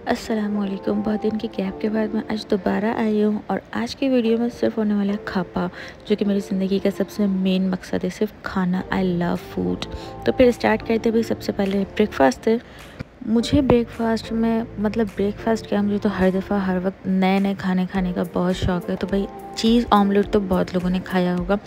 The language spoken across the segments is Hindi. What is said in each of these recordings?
अस्सलामुअलैकुम। बहुत दिन के गैप के बाद मैं आज दोबारा आई हूँ और आज की वीडियो में सिर्फ होने वाला है खापा, जो कि मेरी ज़िंदगी का सबसे मेन मकसद है, सिर्फ खाना। I love food. तो फिर स्टार्ट करते भाई। सबसे पहले ब्रेकफास्ट है। मुझे ब्रेकफास्ट में ब्रेकफास्ट क्या, मुझे तो हर दफ़ा हर वक्त नए नए खाने खाने का बहुत शौक़ है। तो भाई चीज़ ऑमलेट तो बहुत लोगों ने खाया होगा,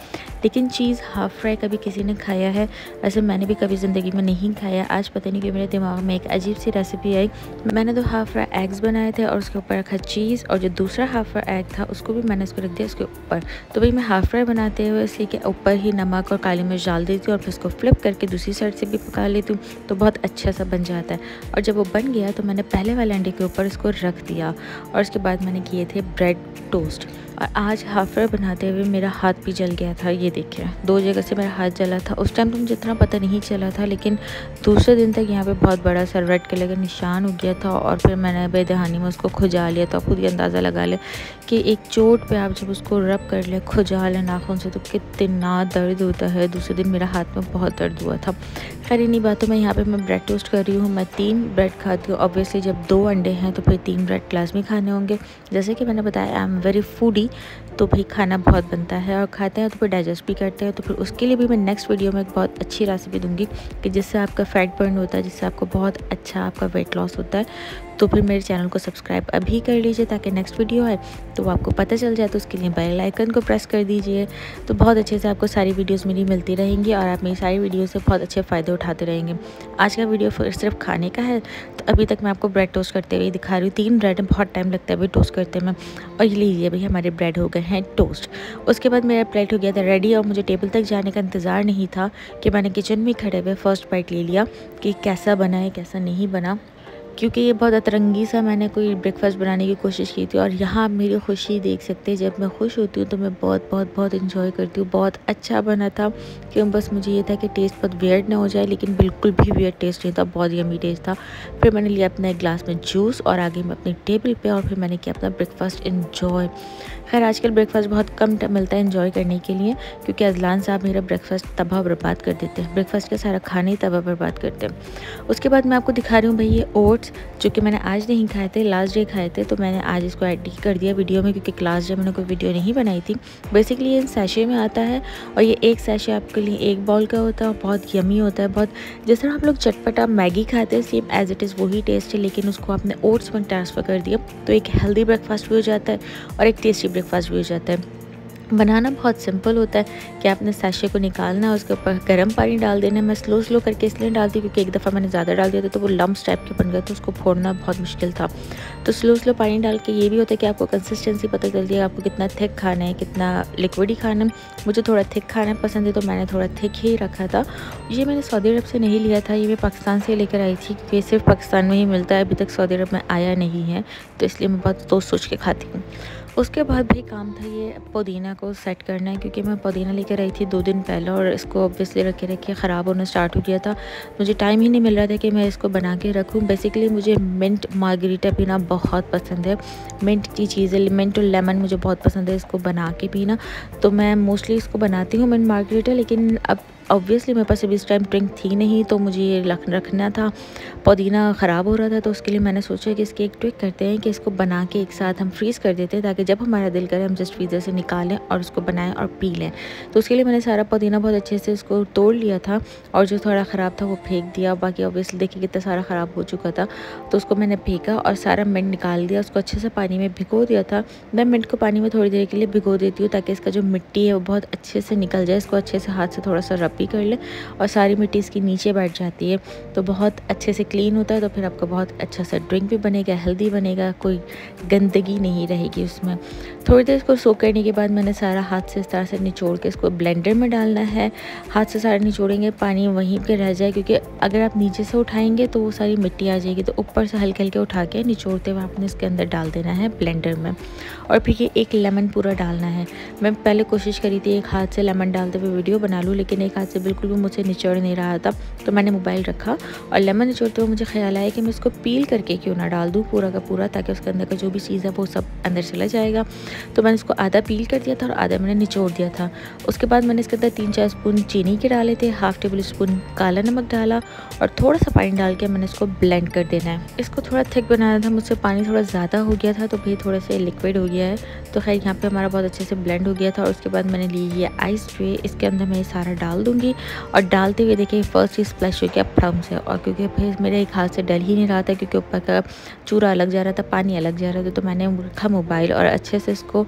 लेकिन चीज़ हाफ़ फ्राई कभी किसी ने खाया है? वैसे मैंने भी कभी ज़िंदगी में नहीं खाया। आज पता नहीं क्यों मेरे दिमाग में एक अजीब सी रेसिपी आई। मैंने तो हाफ़ फ्राई एग्स बनाए थे और उसके ऊपर रखा चीज़, और जो दूसरा हाफ़ फ्राई एग था उसको भी मैंने उसको रख दिया उसके ऊपर। तो भाई मैं हाफ़ फ्राई बनाते हुए इसी के ऊपर ही नमक और काली मिर्च डाल देती हूँ और फिर उसको फ्लिप करके दूसरी साइड से भी पका लेती हूँ, तो बहुत अच्छा सा बन जाता है। और जब वो बन गया तो मैंने पहले वाले अंडे के ऊपर इसको रख दिया और उसके बाद मैंने किए थे ब्रेड टोस्ट। और आज हाफ़ फ्राई बनाते हुए मेरा हाथ भी जल गया था। ये देखिए, 2 जगह से मेरा हाथ जला था। उस टाइम तो मुझे इतना पता नहीं चला था, लेकिन दूसरे दिन तक यहाँ पे बहुत बड़ा सा रेड कलर का निशान हो गया था। और फिर मैंने बेदहानी में उसको खुजा लिया था। खुद ही अंदाज़ा लगा ले कि एक चोट पे आप जब उसको रब कर ले, खुजा ले नाखून से, तो कितना दर्द होता है। दूसरे दिन मेरा हाथ में बहुत दर्द हुआ था। खैर इन्हीं बातों में यहाँ पे मैं ब्रेड टोस्ट कर रही हूँ। मैं 3 ब्रेड खाती हूँ। ऑब्वियसली जब 2 अंडे हैं तो फिर 3 ब्रेड लाज़मी खाने होंगे। जैसे कि मैंने बताया, आई एम वेरी फूडी, तो भाई खाना बहुत बनता है और खाते हैं तो फिर डाइजेस्ट भी करते हैं। तो फिर उसके लिए भी मैं नेक्स्ट वीडियो में एक बहुत अच्छी रेसिपी दूंगी कि जिससे आपका फैट बर्न होता है, जिससे आपको बहुत अच्छा आपका वेट लॉस होता है। तो फिर मेरे चैनल को सब्सक्राइब अभी कर लीजिए ताकि नेक्स्ट वीडियो आए तो आपको पता चल जाए। तो उसके लिए बेल आइकन को प्रेस कर दीजिए, तो बहुत अच्छे से आपको सारी वीडियोस मेरी मिलती रहेंगी और आप मेरी सारी वीडियो से बहुत अच्छे फ़ायदे उठाते रहेंगे। आज का वीडियो सिर्फ खाने का है। तो अभी तक मैं आपको ब्रेड टोस्ट करते हुए दिखा रही हूँ। 3 ब्रेड में बहुत टाइम लगता है भाई टोस्ट करते में। और ये लीजिए भाई, हमारे ब्रेड हो गए हैं टोस्ट। उसके बाद मेरा प्लेट हो गया था रेडी और मुझे टेबल तक जाने का इंतज़ार नहीं था कि मैंने किचन में खड़े हुए फर्स्ट बाइट ले लिया कि कैसा बना है कैसा नहीं बना, क्योंकि ये बहुत अतरंगी सा मैंने कोई ब्रेकफास्ट बनाने की कोशिश की थी। और यहाँ आप मेरी खुशी देख सकते हैं। जब मैं खुश होती हूँ तो मैं बहुत बहुत बहुत इन्जॉय करती हूँ। बहुत अच्छा बना था, क्यों बस मुझे ये था कि टेस्ट बहुत वियर्ड ना हो जाए, लेकिन बिल्कुल भी वियर्ड टेस्ट नहीं था, बहुत यमी टेस्ट था। फिर मैंने लिया अपना एक गिलास में जूस और आगे मैं अपनी टेबल पर, और फिर मैंने किया अपना ब्रेकफास्ट इन्जॉय। खैर आजकल ब्रेकफास्ट बहुत कम मिलता है इन्जॉय करने के लिए, क्योंकि अजलान साहब मेरा ब्रेकफास्ट तबाह बर्बाद कर देते हैं। ब्रेकफास्ट का सारा खाना ही तबाह बर्बाद करते हैं। उसके बाद मैं आपको दिखा रही हूँ भाई ये ओट्स, जो कि मैंने आज नहीं खाए थे, लास्ट डे खाए थे। तो मैंने आज इसको ऐड कर दिया वीडियो में, क्योंकि लास्ट डे मैंने कोई वीडियो नहीं बनाई थी। बेसिकली ये सैशे में आता है और ये एक सैशे आपके लिए 1 बाउल का होता है और बहुत यमी होता है। बहुत जिस तरह आप लोग चटपटा मैगी खाते हैं, सेम एज इट इज़ वही टेस्ट है, लेकिन उसको आपने ओट्स में ट्रांसफ़र कर दिया तो एक हेल्दी ब्रेकफास्ट भी हो जाता है और एक टेस्टी ब्रेकफास्ट भी हो जाता है। बनाना बहुत सिंपल होता है कि आपने सैशे को निकालना है, उसके ऊपर गर्म पानी डाल देना है। मैं स्लो करके इसलिए डालती हूँ क्योंकि एक दफ़ा मैंने ज़्यादा डाल दिया था तो वो लम्प्स टाइप के बन गए, तो उसको फोड़ना बहुत मुश्किल था। तो स्लो पानी डाल के ये भी होता है कि आपको कंसिस्टेंसी पता चलती है आपको कितना थिक खाना है, कितना लिक्विड ही खाना है। मुझे थोड़ा थिक खाना पसंद है तो मैंने थोड़ा थिक ही रखा था। ये मैंने सऊदी अरब से नहीं लिया था, ये मैं पाकिस्तान से लेकर आई थी, क्योंकि सिर्फ पाकिस्तान में ही मिलता है, अभी तक सऊदी अरब में आया नहीं है, तो इसलिए मैं बहुत सोच के खाती हूँ। उसके बाद भी काम था ये पुदीना को सेट करना है, क्योंकि मैं पुदीना लेकर आई थी 2 दिन पहले और इसको ऑब्वियसली रखे ख़राब होना स्टार्ट हो गया था। मुझे टाइम ही नहीं मिल रहा था कि मैं इसको बना के रखूँ। बेसिकली मुझे मिंट मार्गरीटा पीना बहुत पसंद है। मिंट की चीज़ें, मिंट और लेमन मुझे बहुत पसंद है इसको बना के पीना, तो मैं मोस्टली इसको बनाती हूँ मिंट मार्गरीटा। लेकिन अब ऑब्वियसली मेरे पास अभी इस टाइम ड्रिंक थी नहीं, तो मुझे ये रखना था। पुदीना ख़राब हो रहा था, तो उसके लिए मैंने सोचा कि इसकी एक ट्रिक करते हैं कि इसको बना के एक साथ हम फ्रीज़ कर देते हैं, ताकि जब हमारा दिल करे हम जस्ट फ्रीज़र से निकालें और उसको बनाएं और पी लें। तो उसके लिए मैंने सारा पुदीना बहुत अच्छे से इसको तोड़ लिया था और जो थोड़ा ख़राब था वो फेंक दिया। बाकी ऑब्वियसली देखिए कितना सारा ख़राब हो चुका था, तो उसको मैंने फेंका और सारा मिंट निकाल दिया। उसको अच्छे से पानी में भिगो दिया था। मैं मिंट को पानी में थोड़ी देर के लिए भिगो देती हूँ ताकि इसका जो मिट्टी है वो बहुत अच्छे से निकल जाए। इसको अच्छे से हाथ से थोड़ा सा रब भी कर ले और सारी मिट्टी इसकी नीचे बैठ जाती है, तो बहुत अच्छे से क्लीन होता है। तो फिर आपका बहुत अच्छा सा ड्रिंक भी बनेगा, हेल्दी बनेगा, कोई गंदगी नहीं रहेगी उसमें। थोड़ी देर इसको सोक करने के बाद मैंने सारा हाथ से इस तरह से निचोड़ के इसको ब्लेंडर में डालना है। हाथ से सारा निचोड़ेंगे, पानी वहीं पे रह जाए, क्योंकि अगर आप नीचे से उठाएंगे तो वो सारी मिट्टी आ जाएगी। तो ऊपर से हल्के हल्के उठा के निचोड़ते हुए आपने इसके अंदर डाल देना है ब्लेंडर में। और फिर ये एक लेमन पूरा डालना है। मैं पहले कोशिश करी थी एक हाथ से लेमन डालते हुए वीडियो बना लूँ, लेकिन एक हाथ से बिल्कुल भी मुझसे निचोड़ नहीं रहा था, तो मैंने मोबाइल रखा और लेमन निचोड़ते हुए मुझे ख्याल आया कि मैं इसको पील करके क्यों ना डाल दूँ पूरा का पूरा, ताकि उसके अंदर का जो भी चीज़ है वो सब अंदर चला जाएगा। तो मैंने इसको आधा पील कर दिया था और आधा मैंने निचोड़ दिया था। उसके बाद मैंने इसके अंदर 3-4 स्पून चीनी के डाले थे, हाफ़ टेबल स्पून काला नमक डाला और थोड़ा सा पानी डाल के मैंने इसको ब्लेंड कर देना है। इसको थोड़ा थिक बनाना था, मुझसे पानी थोड़ा ज़्यादा हो गया था तो फिर थोड़ा सा लिक्विड हो गया है। तो खैर यहाँ पे हमारा बहुत अच्छे से ब्लेंड हो गया था। और उसके बाद मैंने ली ये आइस ट्रे, इसके अंदर मैं सारा डाल दूँगी और डालते हुए देखिए फर्स्ट ही स्प्लैश हो गया फ्रम से। और क्योंकि फिर मेरे एक हाथ से डल ही नहीं रहा था क्योंकि ऊपर का चूरा अलग जा रहा था, पानी अलग जा रहा था, तो मैंने रखा मोबाइल और अच्छे से इसको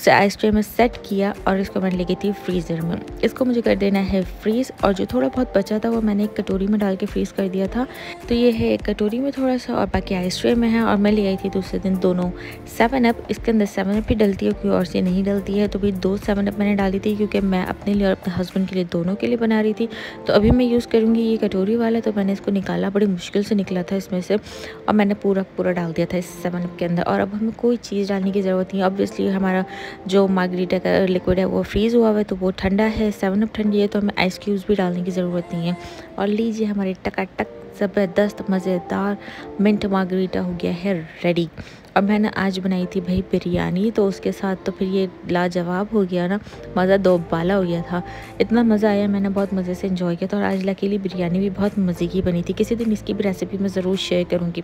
आइस ट्रे में सेट किया और इसको मैंने ले गई थी फ्रीज़र में। इसको मुझे कर देना है फ्रीज़ और जो थोड़ा बहुत बचा था वो मैंने एक कटोरी में डाल के फ्रीज़ कर दिया था। तो ये है एक कटोरी में थोड़ा सा और बाकी आइस ट्रे में है। और मैं ले आई थी दूसरे दिन दोनों 7 अप। इसके अंदर 7 अप ही डलती है, कोई और से नहीं डलती है। तो भी 2 7 अप मैंने डाली थी क्योंकि मैं अपने लिए और अपने हस्बैंड के लिए दोनों के लिए बना रही थी। तो अभी मैं यूज़ करूँगी ये कटोरी वाला। तो मैंने इसको निकाला, बड़ी मुश्किल से निकला था इसमें से और मैंने पूरा डाल दिया था इस 7 अप के अंदर। और अब हमें कोई चीज़ डालने की ज़रूरत नहीं है। ऑब्वियसली हमारा जो मार्गरीटा का लिक्विड है वो फ्रीज़ हुआ हुआ है तो वो ठंडा है, 7 अप ठंडी है, तो हमें आइस क्यूब्स भी डालने की ज़रूरत नहीं है। और लीजिए हमारे टकाटक ज़बरदस्त मज़ेदार मिंट मार्गरीटा हो गया है रेडी। और मैंने आज बनाई थी भाई बिरयानी, तो उसके साथ तो फिर ये लाजवाब हो गया ना, मज़ा दोबाला हो गया था। इतना मज़ा आया, मैंने बहुत मज़े से एंजॉय किया था। और आज लकीली बिरयानी भी बहुत मज़े की बनी थी। किसी दिन इसकी भी रेसिपी मैं ज़रूर शेयर करूँगी।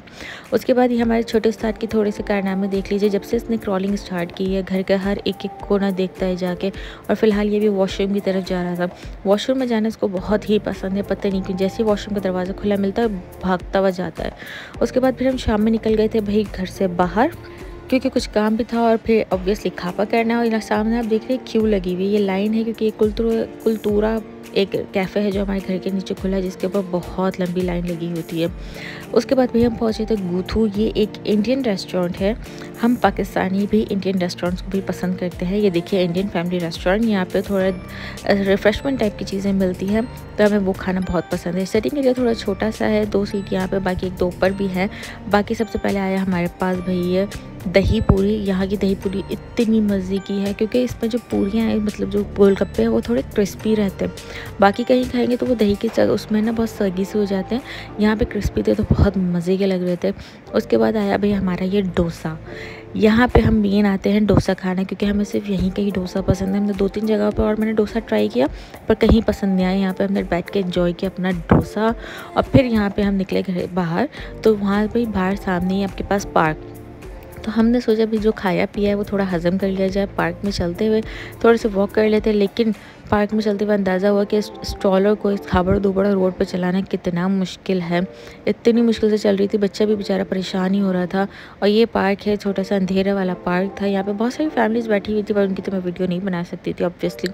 उसके बाद ये हमारे छोटे उस्ताद के थोड़े से कारनामे देख लीजिए। जब से इसने क्रॉलिंग स्टार्ट की है, घर का हर एक कोना देखता है जाके। और फिलहाल ये भी वॉशरूम की तरफ जा रहा था। वॉशरूम में जाना इसको बहुत ही पसंद है, पता नहीं क्यों। जैसे ही वॉशरूम का दरवाज़ा खुला मिलता है भागता हुआ जाता है। उसके बाद फिर हम शाम में निकल गए थे भाई घर से बाहर क्योंकि कुछ काम भी था और फिर ऑब्वियसली खापा करना। और सामने आप देख रहे हैं क्यों लगी हुई, ये लाइन है क्योंकि ये कुलतूरा एक कैफ़े है जो हमारे घर के नीचे खुला है, जिसके ऊपर बहुत लंबी लाइन लगी होती है। उसके बाद भी हम पहुंचे थे गुथू। ये एक इंडियन रेस्टोरेंट है। हम पाकिस्तानी भी इंडियन रेस्टोरेंट्स को भी पसंद करते हैं। ये देखिए इंडियन फैमिली रेस्टोरेंट, यहाँ पे थोड़ा रिफ़्रेशमेंट टाइप की चीज़ें मिलती हैं, तो हमें वो खाना बहुत पसंद है। सेटिंग एरिया थोड़ा छोटा सा है, 2 सीट यहाँ पे, बाकी 1-2 ऊपर भी है। बाकी सबसे पहले आया हमारे पास भाई ये दही पूरी। यहाँ की दही पूरी इतनी मज़े की है क्योंकि इसमें जो पूरियाँ हैं, मतलब जो गोलगप्पे हैं, वो थोड़े क्रिस्पी रहते हैं। बाकी कहीं खाएंगे तो वो दही के उसमें ना बहुत सगी से हो जाते हैं। यहाँ पे क्रिस्पी थे तो बहुत मज़े के लग रहे थे। उसके बाद आया भाई हमारा ये डोसा। यहाँ पे हम मेन आते हैं डोसा खाना क्योंकि हमें सिर्फ यहीं का ही डोसा पसंद है। हमने 2-3 जगह पर और मैंने डोसा ट्राई किया पर कहीं पसंद नहीं आया। यहाँ पे हमने बैठ के एंजॉय किया अपना डोसा। और फिर यहाँ पे हम निकले घर बाहर, तो वहाँ पे बाहर सामने ही आपके पास पार्क। तो हमने सोचा भी जो खाया पिया है वो थोड़ा हज़म कर लिया जाए। पार्क में चलते हुए थोड़े से वॉक कर लेते, लेकिन पार्क में चलते हुए अंदाज़ा हुआ कि स्ट्रॉलर को इस खाबड़ दुबड़ रोड पर चलाना कितना मुश्किल है। इतनी मुश्किल से चल रही थी, बच्चा भी बेचारा परेशान ही हो रहा था। और ये पार्क है, छोटा सा अंधेरा वाला पार्क था। यहाँ पे बहुत सारी फैमिलीज़ बैठी हुई थी पर उनकी तो मैं वीडियो नहीं बना सकती थी ऑब्वियसली।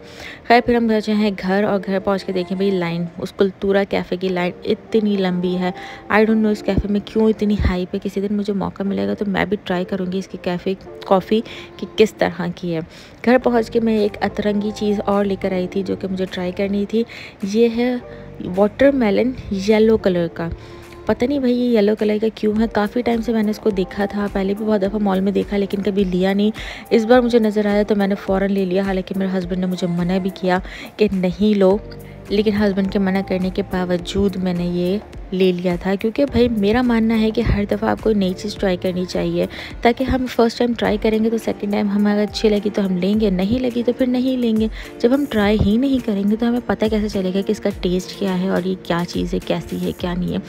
खैर फिर हम पहुँचे हैं घर और घर पहुँच के देखें भाई लाइन, उस कुलतूरा कैफ़े की लाइन इतनी लंबी है। आई डोंट नो इस कैफ़े में क्यों इतनी हाइप है। किसी दिन मुझे मौका मिलेगा तो मैं भी ट्राई करूँगी इसकी कैफ़े कॉफ़ी कि किस तरह की है। घर पहुँच के मैं एक अतरंगी चीज़ और लेकर आई थी जो कि मुझे ट्राई करनी थी। ये है वाटरमेलन येलो कलर का। पता नहीं भाई ये येलो कलर का क्यों है, काफ़ी टाइम से मैंने इसको देखा था, पहले भी बहुत दफ़ा मॉल में देखा लेकिन कभी लिया नहीं। इस बार मुझे नज़र आया तो मैंने फ़ौरन ले लिया। हालांकि मेरे हस्बैंड ने मुझे मना भी किया कि नहीं लो, लेकिन हस्बैंड के मना करने के बावजूद मैंने ये ले लिया था क्योंकि भाई मेरा मानना है कि हर दफ़ा आपको नई चीज़ ट्राई करनी चाहिए ताकि हम फर्स्ट टाइम ट्राई करेंगे तो सेकंड टाइम हमें अगर अच्छी लगी तो हम लेंगे, नहीं लगी तो फिर नहीं लेंगे। जब हम ट्राई ही नहीं करेंगे तो हमें पता कैसे चलेगा कि इसका टेस्ट क्या है और ये क्या चीज़ है, कैसी है, क्या नहीं है।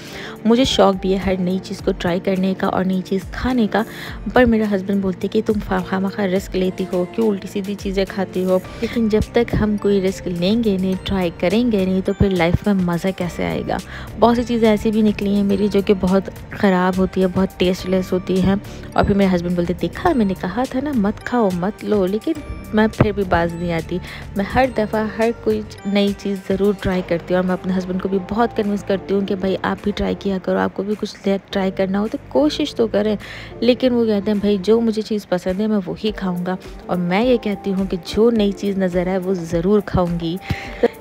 मुझे शौक़ भी है हर नई चीज़ को ट्राई करने का और नई चीज़ खाने का, पर मेरा हस्बैंड बोलते कि तुम खामखा रिस्क लेती हो, क्यों उल्टी सीधी चीज़ें खाती हो। लेकिन जब तक हम कोई रिस्क लेंगे नहीं, ट्राई करेंगे नहीं, तो फिर लाइफ में मज़ा कैसे आएगा। बहुत सी चीज़ें ऐसी भी निकली हैं मेरी जो कि बहुत ख़राब होती है, बहुत टेस्टलेस होती हैं। और फिर मेरे हस्बैंड बोलते देखा मैंने कहा था ना मत खाओ मत लो, लेकिन मैं फिर भी बाज नहीं आती। मैं हर दफ़ा हर कोई नई चीज़ ज़रूर ट्राई करती हूँ और मैं अपने हस्बैंड को भी बहुत कन्विंस करती हूँ कि भाई आप भी ट्राई किया करो, आपको भी कुछ ट्राई करना हो तो कोशिश तो करें। लेकिन वो कहते हैं भाई जो मुझे चीज़ पसंद है मैं वही खाऊँगा, और मैं ये कहती हूँ कि जो नई चीज़ नज़र आए वो ज़रूर खाऊँगी।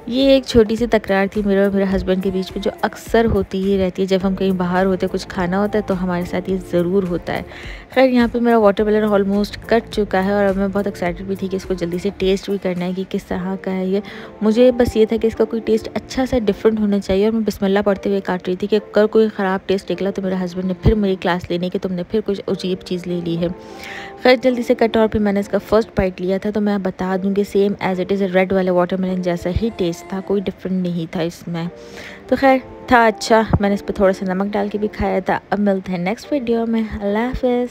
ये एक छोटी सी तकरार थी मेरे और मेरे हस्बैंड के बीच में जो अक्सर होती ही रहती है। जब हम कहीं बाहर होते कुछ खाना होता है तो हमारे साथ ये ज़रूर होता है। खैर यहाँ पे मेरा वाटरमेलन ऑलमोस्ट कट चुका है और मैं बहुत एक्साइटेड भी थी कि इसको जल्दी से टेस्ट भी करना है कि किस तरह का है ये। मुझे बस ये था कि इसका कोई टेस्ट अच्छा सा डिफरेंट होना चाहिए और मैं बिस्मिल्लाह पढ़ते हुए काट रही थी कि अगर कोई ख़राब टेस्ट निकला तो मेरे हस्बैंड ने फिर मेरी क्लास लेने की तुमने फिर कुछ अजीब चीज़ ले ली है। खैर जल्दी से कट और फिर मैंने इसका फर्स्ट बाइट लिया था, तो मैं बता दूँ कि same as it is red वाले वाटरमेलन जैसा ही टेस्ट था, कोई डिफरेंट नहीं था इसमें। तो खैर था अच्छा, मैंने इस पर थोड़ा सा नमक डाल के भी खाया था। अब मिलते हैं नेक्स्ट वीडियो में। अल्लाह हाफ़िज़।